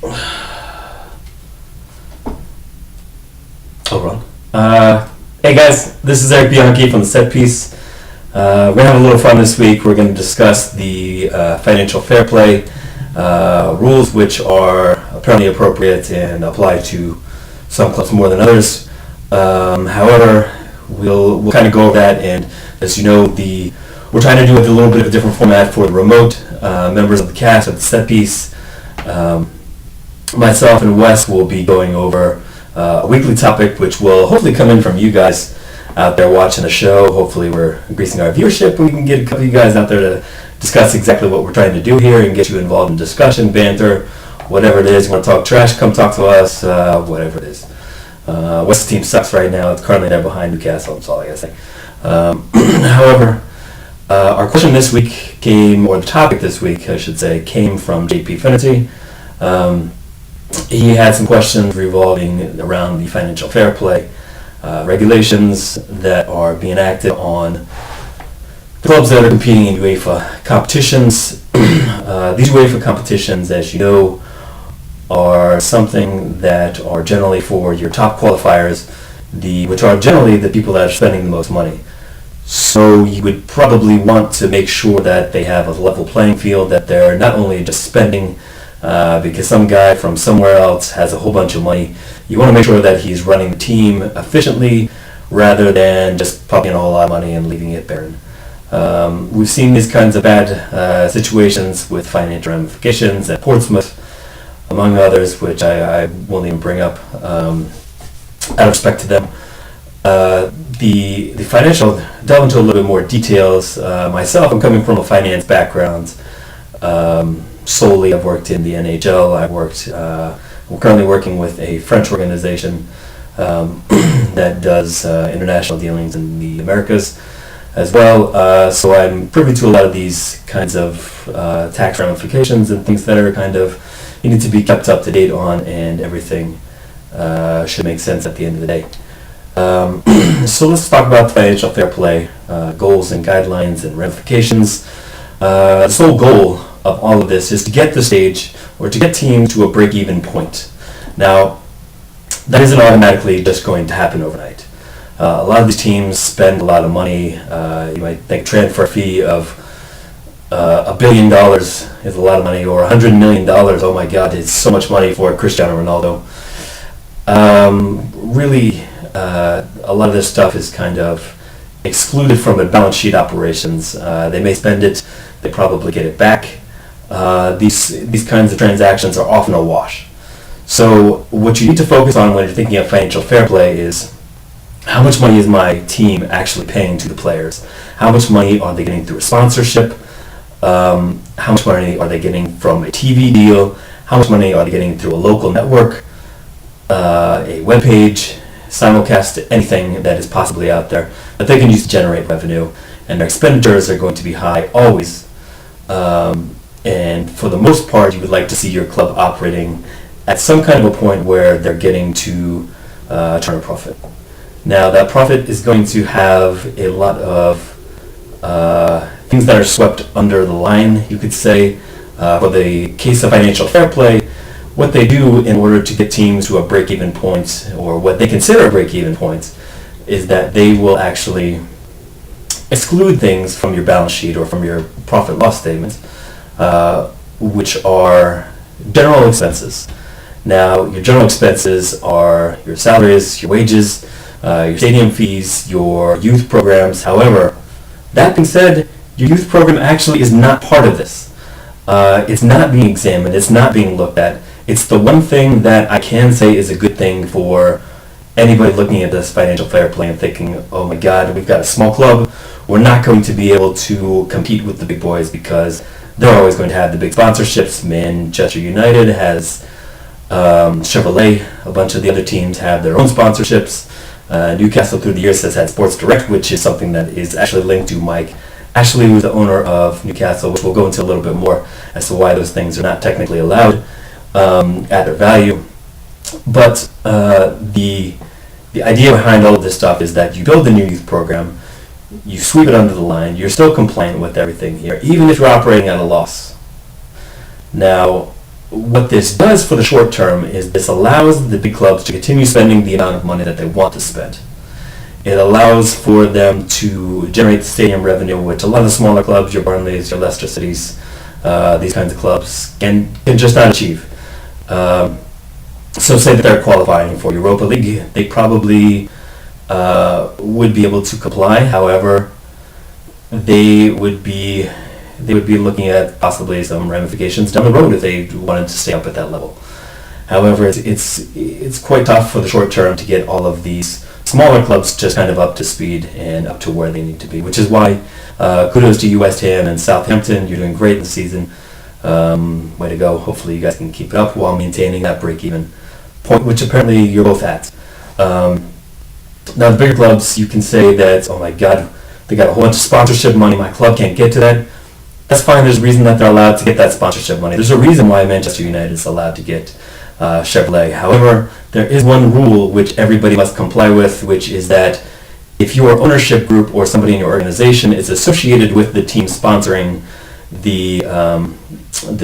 Hold on. Hey guys, this is Erik Bianchi from the Set Piece. We're gonna have a little fun this week. We're gonna discuss the financial fair play rules, which are apparently appropriate and apply to some clubs more than others. However, we'll kind of go over that, and as you know, we're trying to do a little bit of a different format for the remote members of the cast of the Set Piece. Myself and Wes will be going over a weekly topic, which will hopefully come in from you guys out there watching the show. Hopefully we're increasing our viewership and we can get a couple of you guys out there to discuss exactly what we're trying to do here and get you involved in discussion, banter, whatever it is. You want to talk trash, come talk to us, whatever it is. West's team sucks right now. It's currently there behind Newcastle. That's all I gotta say. However, our question this week the topic this week, I should say, came from JP Finity. He had some questions revolving around the financial fair play regulations that are being acted on clubs that are competing in UEFA competitions. These UEFA competitions, as you know, are something that are generally for your top qualifiers, which are generally the people that are spending the most money. So you would probably want to make sure that they have a level playing field, that they're not only just spending because some guy from somewhere else has a whole bunch of money. You want to make sure that he's running the team efficiently rather than just pumping a whole lot of money and leaving it barren. We've seen these kinds of bad situations with financial ramifications at Portsmouth, among others, which I won't even bring up out of respect to them. The financial, delve into a little bit more details. Myself, I'm coming from a finance background. Solely, I've worked in the NHL. I'm currently working with a French organization that does international dealings in the Americas as well. So I'm privy to a lot of these kinds of tax ramifications and things that are kind of, you need to be kept up to date on, and everything should make sense at the end of the day. So let's talk about the financial fair play goals and guidelines and ramifications. The sole goal of all of this is to get the stage, or to get teams to a break-even point. Now, that isn't automatically just going to happen overnight. A lot of these teams spend a lot of money. You might think transfer fee of $1 billion is a lot of money, or $100 million. Oh my God, it's so much money for Cristiano Ronaldo. Really, a lot of this stuff is kind of excluded from the balance sheet operations. They may spend it, they probably get it back. These kinds of transactions are often a wash. So what you need to focus on when you're thinking of financial fair play is, how much money is my team actually paying to the players? How much money are they getting through a sponsorship? How much money are they getting from a TV deal? How much money are they getting through a local network, a web page, simulcast, anything that is possibly out there that they can use to generate revenue? And their expenditures are going to be high always. And for the most part, you would like to see your club operating at some kind of a point where they're getting to turn a profit. Now, that profit is going to have a lot of things that are swept under the line, you could say. For the case of financial fair play, what they do in order to get teams to a break-even point, or what they consider a break-even point, is that they will actually exclude things from your balance sheet or from your profit loss statement, which are general expenses. Now, your general expenses are your salaries, your wages, your stadium fees, your youth programs. However, that being said, your youth program actually is not part of this. It's not being examined, it's not being looked at. It's the one thing that I can say is a good thing for anybody looking at this financial fair play and thinking, oh my God, we've got a small club, we're not going to be able to compete with the big boys because they're always going to have the big sponsorships. Manchester United has Chevrolet, a bunch of the other teams have their own sponsorships. Newcastle through the years has had Sports Direct, which is something that is actually linked to Mike Ashley, who's the owner of Newcastle, which we'll go into a little bit more as to why those things are not technically allowed at their value. But the idea behind all of this stuff is that you build the new youth program, you sweep it under the line, you're still compliant with everything here, even if you're operating at a loss. Now, what this does for the short term is this allows the big clubs to continue spending the amount of money that they want to spend. It allows for them to generate stadium revenue, which a lot of the smaller clubs, your Burnleys, your Leicester Cities, these kinds of clubs can just not achieve. So say that they're qualifying for Europa League, they probably would be able to comply. However, they would be looking at possibly some ramifications down the road if they wanted to stay up at that level. However, it's quite tough for the short term to get all of these smaller clubs just kind of up to speed and up to where they need to be, which is why kudos to you, West Ham and Southampton. You're doing great this season. Way to go. Hopefully you guys can keep it up while maintaining that break-even point, which apparently you're both at. Now the bigger clubs, you can say that, oh my god, they got a whole bunch of sponsorship money, my club can't get to that. That's fine, there's a reason that they're allowed to get that sponsorship money. There's a reason why Manchester United is allowed to get Chevrolet. However, there is one rule which everybody must comply with, which is that if your ownership group or somebody in your organization is associated with the team sponsoring the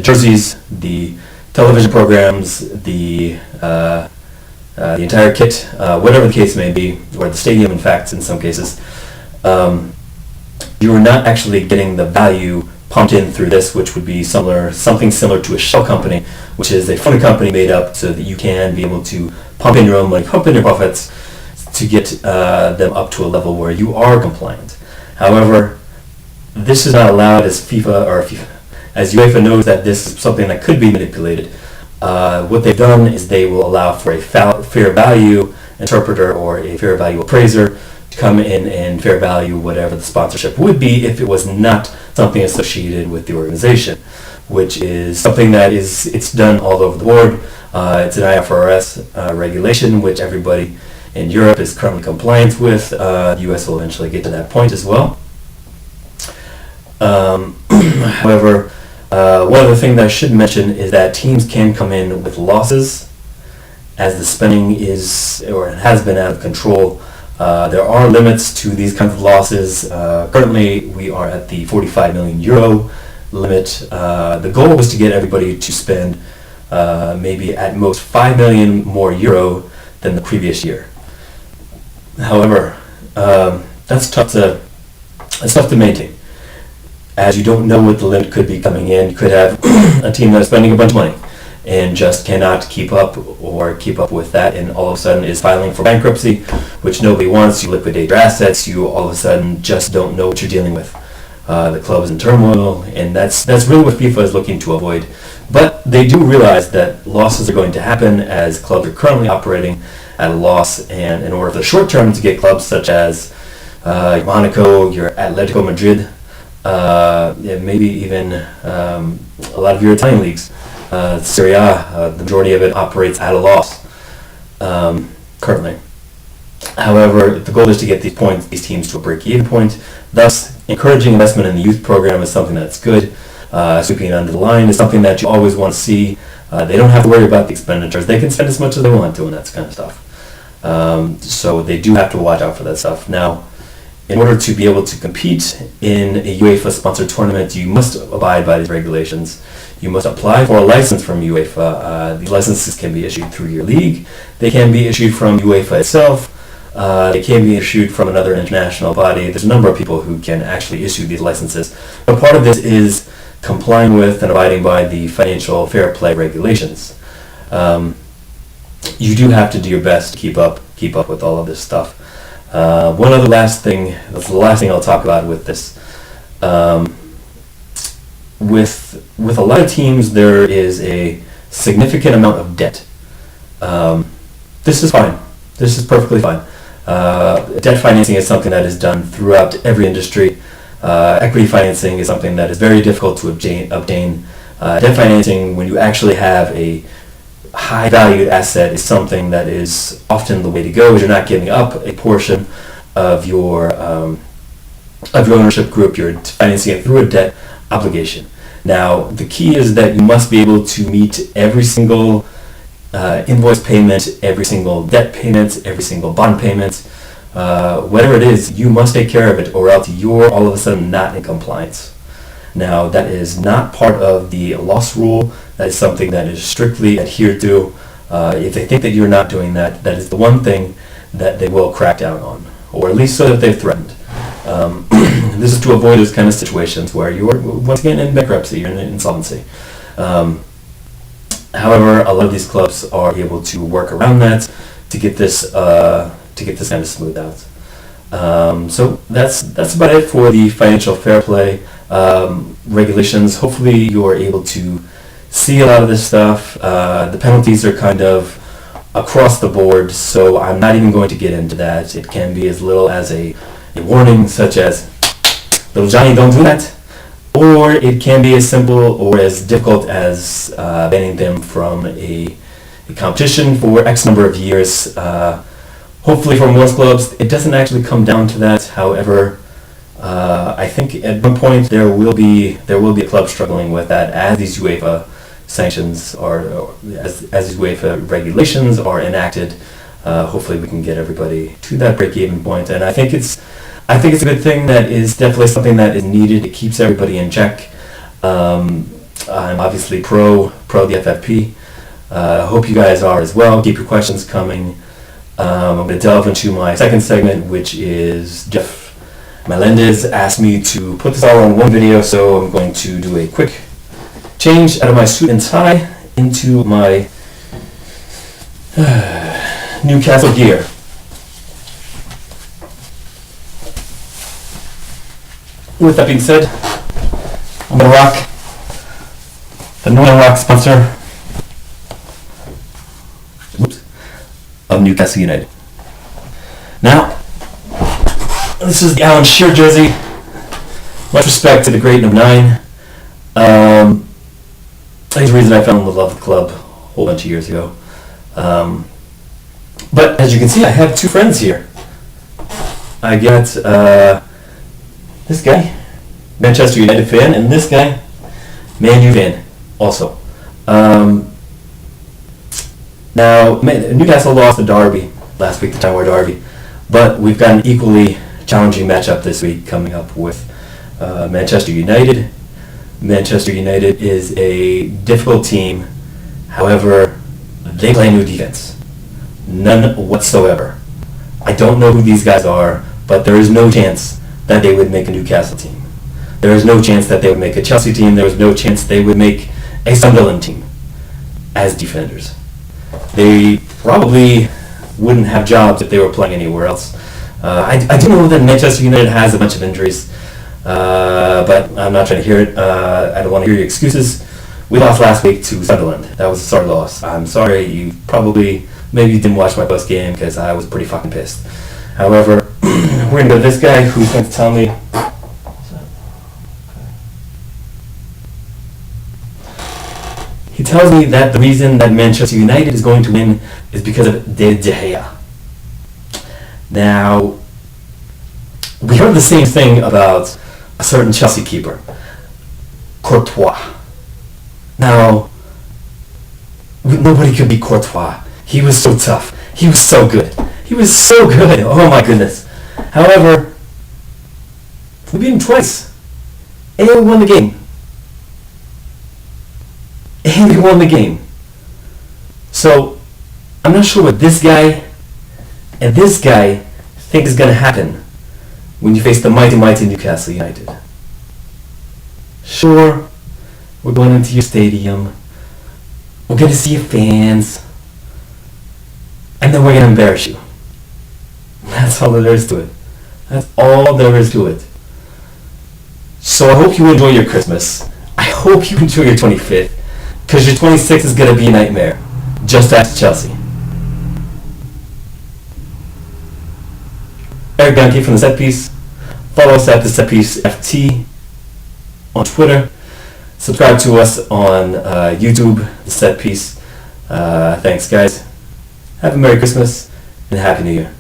jerseys, the television programs, the entire kit, whatever the case may be, or the stadium in fact in some cases, you are not actually getting the value pumped in through this, which would be something similar to a shell company, which is a funded company made up so that you can be able to pump in your own money, pump in your profits to get them up to a level where you are compliant. However, this is not allowed as as UEFA knows that this is something that could be manipulated. What they've done is they will allow for a fair value interpreter or a fair value appraiser to come in and fair value whatever the sponsorship would be if it was not something associated with the organization, which is something that it's done all over the board. It's an IFRS regulation, which everybody in Europe is currently compliant with. The US will eventually get to that point as well. However, one other thing that I should mention is that teams can come in with losses as the spending is or has been out of control. There are limits to these kinds of losses. Currently, we are at the 45 million euro limit. The goal was to get everybody to spend maybe at most 5 million more euro than the previous year. However, that's tough to maintain, as you don't know what the limit could be coming in. You could have a team that's spending a bunch of money and just cannot keep up with that, and all of a sudden is filing for bankruptcy, which nobody wants. You liquidate your assets, you all of a sudden just don't know what you're dealing with. The club is in turmoil, and that's really what FIFA is looking to avoid. But they do realize that losses are going to happen as clubs are currently operating at a loss, and in order for the short term to get clubs such as Monaco, your Atletico Madrid, maybe even a lot of your Italian leagues, Serie A, the majority of it operates at a loss currently. However, the goal is to get these teams to a break-even point. Thus, encouraging investment in the youth program is something that's good. Sweeping it under the line is something that you always want to see. They don't have to worry about the expenditures. They can spend as much as they want to, and that kind of stuff. So they do have to watch out for that stuff. Now, in order to be able to compete in a UEFA-sponsored tournament, you must abide by these regulations. You must apply for a license from UEFA. These licenses can be issued through your league. They can be issued from UEFA itself. They can be issued from another international body. There's a number of people who can actually issue these licenses. But part of this is complying with and abiding by the financial fair play regulations. You do have to do your best to keep up with all of this stuff. One other last thing, that's the last thing I'll talk about with this. With a lot of teams, there is a significant amount of debt. This is fine. This is perfectly fine. Debt financing is something that is done throughout every industry. Equity financing is something that is very difficult to obtain. Debt financing, when you actually have a high valued asset, is something that is often the way to go, as you're not giving up a portion of your ownership group. You're financing it through a debt obligation. Now, the key is that you must be able to meet every single invoice payment, every single debt payment, every single bond payment, whatever it is, you must take care of it, or else you're all of a sudden not in compliance. Now, that is not part of the loss rule. That is something that is strictly adhered to. If they think that you're not doing that, that is the one thing that they will crack down on, or at least so that they've threatened. This is to avoid those kind of situations where you're once again in bankruptcy, you're in insolvency. However, a lot of these clubs are able to work around that to get this kind of smoothed out. So that's about it for the financial fair play regulations. Hopefully, you're able to see a lot of this stuff. The penalties are kind of across the board, so I'm not even going to get into that. It can be as little as a warning, such as "Little Johnny, don't do that," or it can be as simple or as difficult as banning them from a competition for X number of years. Hopefully for most clubs, it doesn't actually come down to that. However, I think at one point there will be a club struggling with that as these UEFA sanctions or as these UEFA regulations are enacted. Hopefully we can get everybody to that break-even point, and I think it's a good thing. That is definitely something that is needed. It keeps everybody in check. I'm obviously pro the FFP. Hope you guys are as well. Keep your questions coming. I'm going to delve into my second segment, which is Jeff Melendez asked me to put this all on one video, so I'm going to do a quick change out of my suit and tie into my Newcastle gear. With that being said, I'm going to rock the Northern Rock sponsor of Newcastle United. Now, this is the Alan Shearer jersey. Much respect to the great number 9. He's the reason I fell in love with the club a whole bunch of years ago. But as you can see, I have two friends here. I got this guy, Manchester United fan, and this guy, Man U fan, also. Now, Newcastle lost the derby last week, the Time War derby, but we've got an equally challenging matchup this week coming up with Manchester United. Manchester United is a difficult team. However, they play new defense. None whatsoever. I don't know who these guys are, but there is no chance that they would make a Newcastle team. There is no chance that they would make a Chelsea team. There is no chance they would make a Sunderland team as defenders. They probably wouldn't have jobs if they were playing anywhere else. I do know that Manchester United has a bunch of injuries, but I'm not trying to hear it. I don't want to hear your excuses. We lost last week to Sunderland. That was a sorry loss. I'm sorry. You probably, maybe you didn't watch my post game because I was pretty fucking pissed. However, we're going to go to this guy who's going to tell me. He tells me that the reason that Manchester United is going to win is because of De Gea. Now, we heard the same thing about a certain Chelsea keeper, Courtois. Now, nobody could beat Courtois. He was so tough. He was so good. He was so good. Oh my goodness. However, we beat him twice. And we won the game. And we won the game. So, I'm not sure what this guy and this guy think is going to happen when you face the mighty Newcastle United. Sure, we're going into your stadium. We're going to see your fans. And then we're going to embarrass you. That's all there is to it. That's all there is to it. So I hope you enjoy your Christmas. I hope you enjoy your 25th. Because your 26th is going to be a nightmare. Just ask Chelsea. Erik Bianchi from The Set Piece. Follow us at The Set Piece FT on Twitter. Subscribe to us on YouTube, The Set Piece. Thanks, guys. Have a Merry Christmas and a Happy New Year.